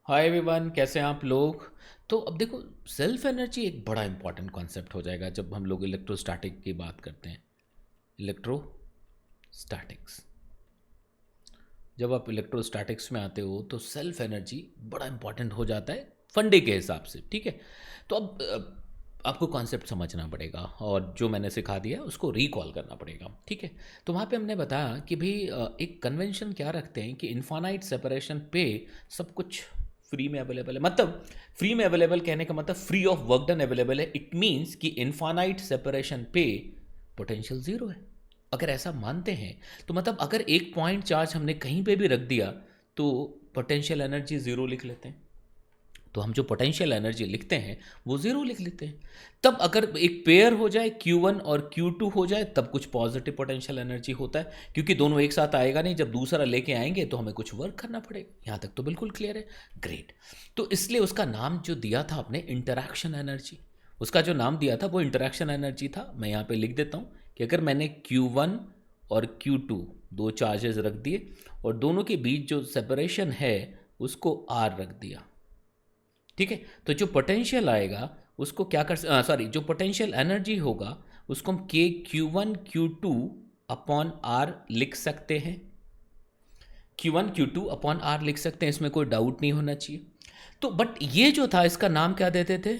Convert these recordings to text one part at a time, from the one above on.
Hi everyone, कैसे हैं आप लोग। तो अब देखो, सेल्फ एनर्जी एक बड़ा इंपॉर्टेंट कॉन्सेप्ट हो जाएगा जब हम लोग इलेक्ट्रोस्टैटिक की बात करते हैं। इलेक्ट्रोस्टैटिक्स, जब आप इलेक्ट्रोस्टैटिक्स में आते हो तो सेल्फ एनर्जी बड़ा इंपॉर्टेंट हो जाता है फंडे के हिसाब से। ठीक है, तो अब आपको कॉन्सेप्ट समझना पड़ेगा और जो मैंने सिखा दिया उसको रिकॉल करना पड़ेगा। ठीक है, तो वहाँ पे हमने बताया कि भाई एक कन्वेंशन क्या रखते हैं कि इन्फानाइट सेपरेशन पे सब कुछ फ्री में अवेलेबल है। मतलब फ्री में अवेलेबल कहने का मतलब free of work done available है। इट मीन्स कि इन्फानाइट सेपरेशन पे पोटेंशियल ज़ीरो है। अगर ऐसा मानते हैं तो मतलब अगर एक पॉइंट चार्ज हमने कहीं पे भी रख दिया तो पोटेंशियल एनर्जी ज़ीरो लिख लेते हैं। तो हम जो पोटेंशियल एनर्जी लिखते हैं वो ज़ीरो लिख लेते हैं। तब अगर एक पेयर हो जाए Q1 और Q2 हो जाए तब कुछ पॉजिटिव पोटेंशियल एनर्जी होता है, क्योंकि दोनों एक साथ आएगा नहीं। जब दूसरा लेके आएंगे तो हमें कुछ वर्क करना पड़ेगा। यहाँ तक तो बिल्कुल क्लियर है। ग्रेट। तो इसलिए उसका नाम जो दिया था आपने इंटरैक्शन एनर्जी, उसका जो नाम दिया था वो इंटरैक्शन एनर्जी था। मैं यहाँ पे लिख देता हूँ कि अगर मैंने Q1 और Q2 दो चार्जेस रख दिए और दोनों के बीच जो सेपरेशन है उसको R रख दिया। ठीक है, तो जो पोटेंशियल आएगा उसको क्या कर सॉरी जो पोटेंशियल एनर्जी होगा उसको हम Q1 Q2 अपॉन आर लिख सकते हैं। Q1 Q2 अपॉन आर लिख सकते हैं, इसमें कोई डाउट नहीं होना चाहिए। तो बट ये जो था इसका नाम क्या देते थे?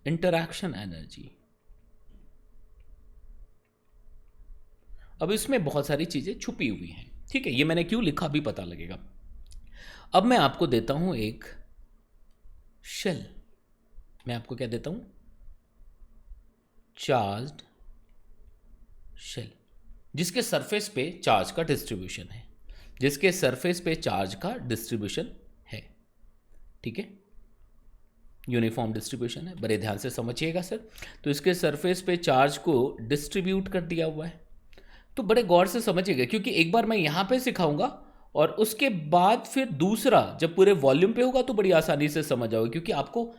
Interaction energy. अब इसमें बहुत सारी चीजें छुपी हुई हैं। ठीक है, ये मैंने क्यों लिखा अभी पता लगेगा। अब मैं आपको देता हूं एक शेल। मैं आपको क्या देता हूं? चार्ज्ड शेल, जिसके सरफेस पे चार्ज का डिस्ट्रीब्यूशन है। जिसके सरफेस पे चार्ज का डिस्ट्रीब्यूशन है। ठीक है, यूनिफॉर्म डिस्ट्रीब्यूशन है। बड़े ध्यान से समझिएगा सर। तो इसके सरफेस पे चार्ज को डिस्ट्रीब्यूट कर दिया हुआ है। तो बड़े गौर से समझिएगा, क्योंकि एक बार मैं यहां पे सिखाऊंगा और उसके बाद फिर दूसरा जब पूरे वॉल्यूम पे होगा तो बड़ी आसानी से समझ आओगे, क्योंकि आपको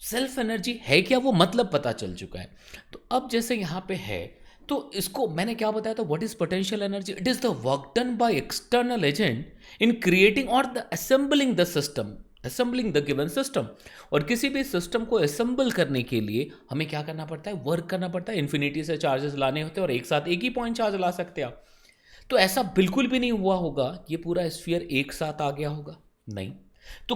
सेल्फ एनर्जी है क्या वो मतलब पता चल चुका है। तो अब जैसे यहां पे है तो इसको मैंने क्या बताया था, what is potential energy? It is the work done by external agent in creating or the assembling the system, assembling the given system. और किसी भी सिस्टम को असेंबल करने के लिए हमें क्या करना पड़ता है? वर्क करना पड़ता है। इन्फिनिटी से चार्जेस लाने होते हैं और एक साथ एक ही पॉइंट चार्ज ला सकते हैं आप। तो ऐसा बिल्कुल भी नहीं हुआ होगा ये पूरा स्फीयर एक साथ आ गया होगा, नहीं। तो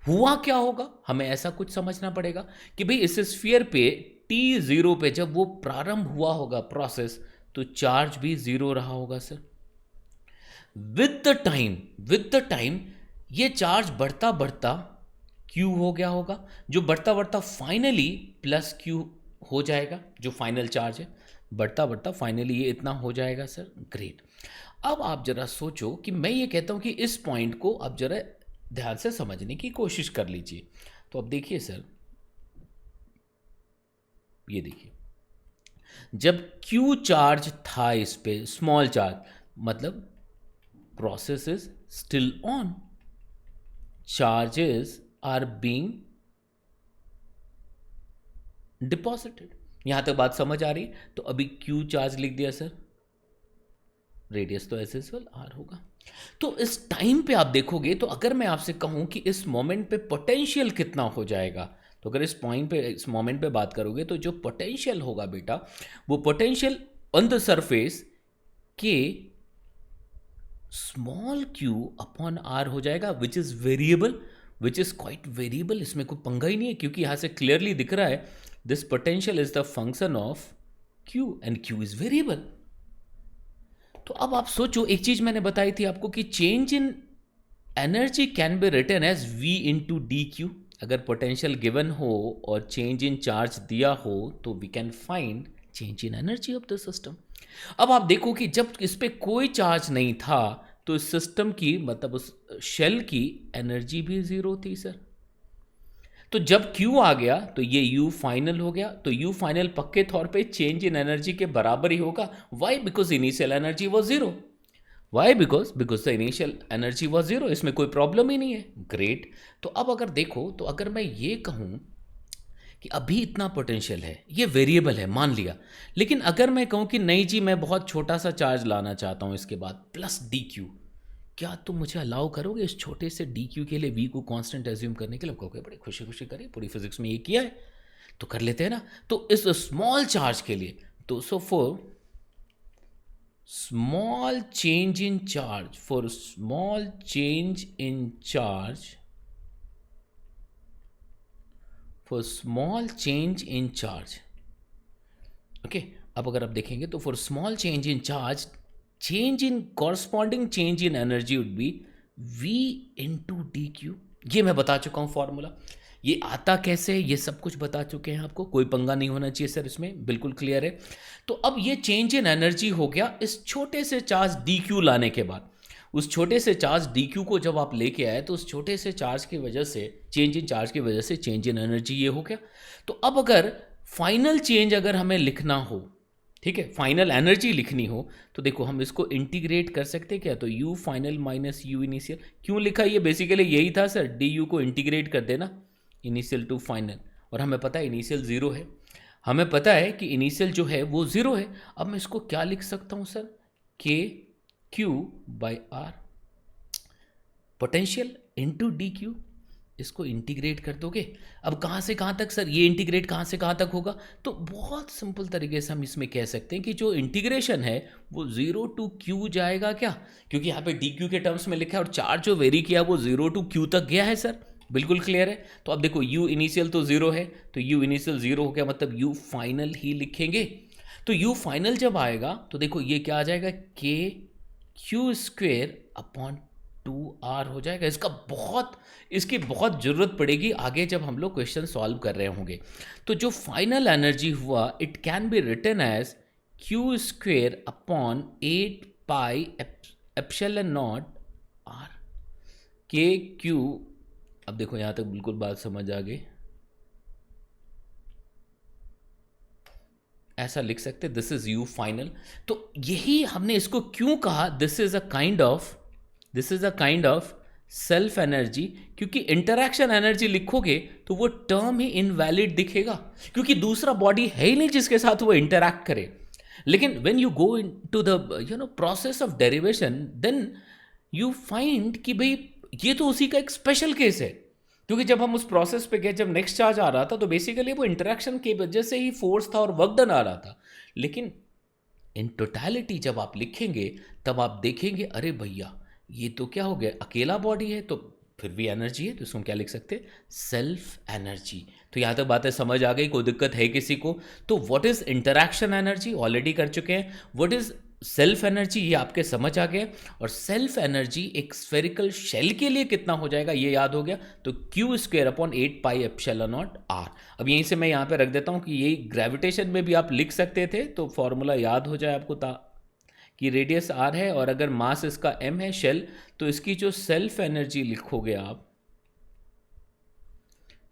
हुआ क्या होगा, हमें ऐसा कुछ समझना पड़ेगा कि भाई इस स्फीयर पे T0 पे जब वो प्रारंभ हुआ होगा प्रोसेस, तो चार्ज भी जीरो रहा होगा सर। विद द टाइम ये चार्ज बढ़ता बढ़ता Q हो गया होगा, जो बढ़ता बढ़ता फाइनली प्लस Q हो जाएगा। जो फाइनल चार्ज है बढ़ता बढ़ता फाइनली ये इतना हो जाएगा सर। ग्रेट। अब आप जरा सोचो कि मैं ये कहता हूं कि इस पॉइंट को आप जरा ध्यान से समझने की कोशिश कर लीजिए। तो अब देखिए सर, ये देखिए, जब Q चार्ज था इस पे, स्मॉल चार्ज, मतलब process is still on, charges are being deposited. यहां तक बात समझ आ रही? तो अभी Q चार्ज लिख दिया सर, रेडियस तो एज यूजुअल आर होगा। तो इस टाइम पे आप देखोगे तो अगर मैं आपसे कहूं कि इस मोमेंट पे पोटेंशियल कितना हो जाएगा, तो अगर इस पॉइंट पे, इस मोमेंट पे बात करोगे तो जो पोटेंशियल होगा बेटा, वो पोटेंशियल ऑन द सरफेस के स्मॉल q अपॉन आर हो जाएगा, which is variable, which is quite variable. इसमें कोई पंगा ही नहीं है, क्योंकि यहां से क्लियरली दिख रहा है this potential is the function of q and q is variable. तो अब आप सोचो, एक चीज मैंने बताई थी आपको कि change in energy can be written as v into D Q. अगर पोटेंशियल गिवन हो और चेंज इन चार्ज दिया हो तो we can find change in energy of the system. अब आप देखो कि जब इस पे कोई चार्ज नहीं था तो इस सिस्टम की, मतलब उस शेल की एनर्जी भी जीरो थी सर। तो जब Q आ गया तो ये U फाइनल हो गया। तो U फाइनल पक्के तौर पे चेंज इन एनर्जी के बराबर ही होगा। Why? Because initial energy was zero. Why? Because the initial energy was zero. इसमें कोई प्रॉब्लम ही नहीं है। ग्रेट। तो अब अगर देखो, तो अगर मैं ये कहूं कि अभी इतना पोटेंशियल है, ये वेरिएबल है मान लिया, लेकिन अगर मैं कहूं कि नहीं जी मैं बहुत छोटा सा चार्ज लाना चाहता हूं इसके बाद, प्लस डी क्यू, क्या तुम मुझे अलाउ करोगे इस छोटे से डी क्यू के लिए वी को कांस्टेंट एज्यूम करने के लिए? कहोगे बड़े खुशी खुशी करिए, पूरी फिजिक्स में ये किया है तो कर लेते हैं ना। तो इस स्मॉल चार्ज के लिए, तो so for small change in charge, for small change in charge, for small change in charge, okay. अब अगर आप देखेंगे तो for small change in charge, change in corresponding change in energy would be V into D Q. ये मैं बता चुका हूँ फॉर्मूला, ये आता कैसे है ये सब कुछ बता चुके हैं आपको, कोई पंगा नहीं होना चाहिए सर इसमें, बिल्कुल क्लियर है। तो अब ये चेंज इन एनर्जी हो गया इस छोटे से चार्ज डी क्यू लाने के बाद। उस छोटे से चार्ज डी क्यू को जब आप लेके आए तो उस छोटे से चार्ज की वजह से, चेंज इन चार्ज की वजह से चेंज इन एनर्जी ये हो गया। तो अब अगर फाइनल चेंज अगर हमें लिखना हो, ठीक है, फाइनल एनर्जी लिखनी हो, तो देखो हम इसको इंटीग्रेट कर सकते हैं क्या? तो you final minus you initial. क्यों लिखा? ये बेसिकली यही था सर, डी यू को इंटीग्रेट कर देना इनिशियल टू फाइनल, और हमें पता है इनिशियल ज़ीरो है, हमें पता है कि इनिशियल जो है वो ज़ीरो है। अब मैं इसको क्या लिख सकता हूँ सर? K Q by R, potential into D Q, इसको इंटीग्रेट कर दोगे। अब कहाँ से कहाँ तक सर? ये इंटीग्रेट कहाँ से कहाँ तक होगा? तो बहुत सिंपल तरीके से हम इसमें कह सकते हैं कि जो इंटीग्रेशन है वो ज़ीरो टू क्यू जाएगा क्या, क्योंकि यहाँ पे डी क्यू के टर्म्स में लिखा है और चार्ज जो वेरी किया वो ज़ीरो टू क्यू तक गया है सर, बिल्कुल क्लियर है। तो अब देखो u इनिशियल तो ज़ीरो है, तो u इनिशियल ज़ीरो हो गया, मतलब u फाइनल ही लिखेंगे। तो u फाइनल जब आएगा तो देखो ये क्या आ जाएगा, k Q square upon 2r हो जाएगा। इसकी बहुत ज़रूरत पड़ेगी आगे जब हम लोग क्वेश्चन सॉल्व कर रहे होंगे। तो जो फाइनल एनर्जी हुआ it can be written as Q square upon 8 pi epsilon not r, K Q. अब देखो यहाँ तक बिल्कुल बात समझ आ गई, ऐसा लिख सकते दिस इज यू फाइनल। तो यही हमने इसको क्यों कहा this is a kind of self energy, क्योंकि इंटरैक्शन एनर्जी लिखोगे तो वो टर्म ही इनवैलिड दिखेगा, क्योंकि दूसरा बॉडी है ही नहीं जिसके साथ वो इंटरैक्ट करे। लेकिन when you go into the process of derivation then you find कि भाई ये तो उसी का एक स्पेशल केस है, क्योंकि जब हम उस प्रोसेस पे गए, जब नेक्स्ट चार्ज आ रहा था तो बेसिकली वो इंटरेक्शन की वजह से ही फोर्स था और वर्क डन आ रहा था। लेकिन इन टोटलिटी जब आप लिखेंगे तब आप देखेंगे अरे भैया ये तो क्या हो गया, अकेला बॉडी है तो फिर भी एनर्जी है, तो इसको हम क्या लिख सकते हैं, सेल्फ एनर्जी। तो यहाँ तक बातें समझ आ गई, कोई दिक्कत है किसी को? तो what is interaction energy already कर चुके हैं, व्हाट इज सेल्फ एनर्जी ये आपके समझ आ गया, और सेल्फ एनर्जी एक स्फेरिकल शेल के लिए कितना हो जाएगा ये याद हो गया, तो Q square upon 8 pi epsilon not R. अब यहीं से मैं यहाँ पे रख देता हूँ कि यही ग्रेविटेशन में भी आप लिख सकते थे, तो फॉर्मूला याद हो जाए आपको कि रेडियस आर है और अगर मास इसका एम है शेल, तो इसकी जो सेल्फ एनर्जी लिखोगे आप,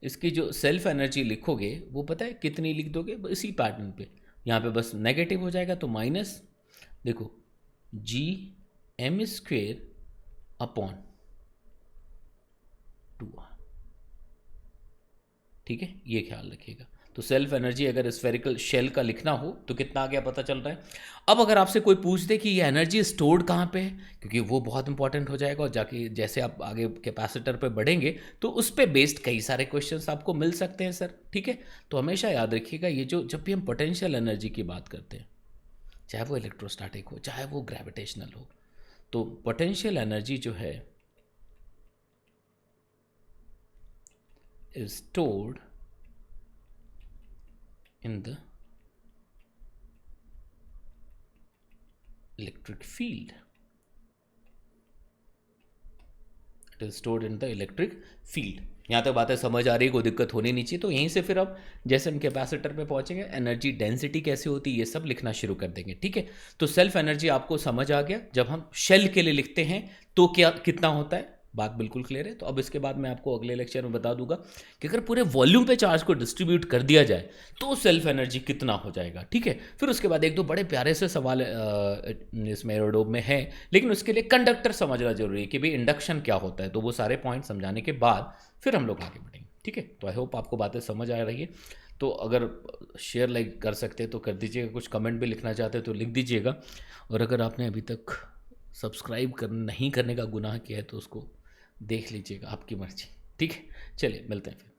इसकी जो सेल्फ एनर्जी लिखोगे वो पता है कितनी लिख दोगे? इसी पैटर्न पे, यहाँ पे बस नेगेटिव हो जाएगा, तो माइनस देखो G M square upon 2r, ठीक है, ये ख्याल रखिएगा। तो सेल्फ एनर्जी अगर स्फेरिकल शेल का लिखना हो तो कितना आ गया पता चल रहा है। अब अगर आपसे कोई पूछ दे कि ये एनर्जी स्टोर्ड कहाँ पे है, क्योंकि वो बहुत इंपॉर्टेंट हो जाएगा, और जाके जैसे आप आगे कैपेसिटर पे बढ़ेंगे तो उस पे बेस्ड कई सारे क्वेश्चंस आपको मिल सकते हैं सर, ठीक है। तो हमेशा याद रखिएगा ये जो जब भी हम पोटेंशियल एनर्जी की बात करते हैं, चाहे वो इलेक्ट्रोस्टैटिक हो चाहे वो ग्रेविटेशनल हो, तो पोटेंशियल एनर्जी जो है is stored in the electric field. It is stored in the electric field. यहाँ तक बातें समझ आ रही है, कोई दिक्कत होनी नहीं चाहिए। तो यहीं से फिर अब जैसे हम कैपेसिटर पे पहुंचेंगे, एनर्जी डेंसिटी कैसे होती है ये सब लिखना शुरू कर देंगे, ठीक है। तो सेल्फ एनर्जी आपको समझ आ गया, जब हम शेल के लिए लिखते हैं तो क्या कितना होता है, बात बिल्कुल क्लियर है। तो अब इसके बाद मैं आपको अगले लेक्चर में बता दूंगा कि अगर पूरे वॉल्यूम पे चार्ज को डिस्ट्रीब्यूट कर दिया जाए तो सेल्फ एनर्जी कितना हो जाएगा, ठीक है। फिर उसके बाद एक दो बड़े प्यारे से सवाल इसमें एरोडोम में है, लेकिन उसके लिए कंडक्टर समझना जरूरी है कि भाई इंडक्शन क्या होता है। तो वो सारे पॉइंट समझाने के बाद फिर हम लोग आगे बढ़ेंगे, ठीक है। तो आई होप आपको बातें समझ आ रही है। तो अगर शेयर लाइक कर सकते हैं तो कर दीजिएगा, कुछ कमेंट भी लिखना चाहते हैं तो लिख दीजिएगा, और अगर आपने अभी तक सब्सक्राइब कर नहीं करने का गुनाह किया है तो उसको देख लीजिएगा, आपकी मर्ज़ी। ठीक है? चलिए मिलते हैं फिर।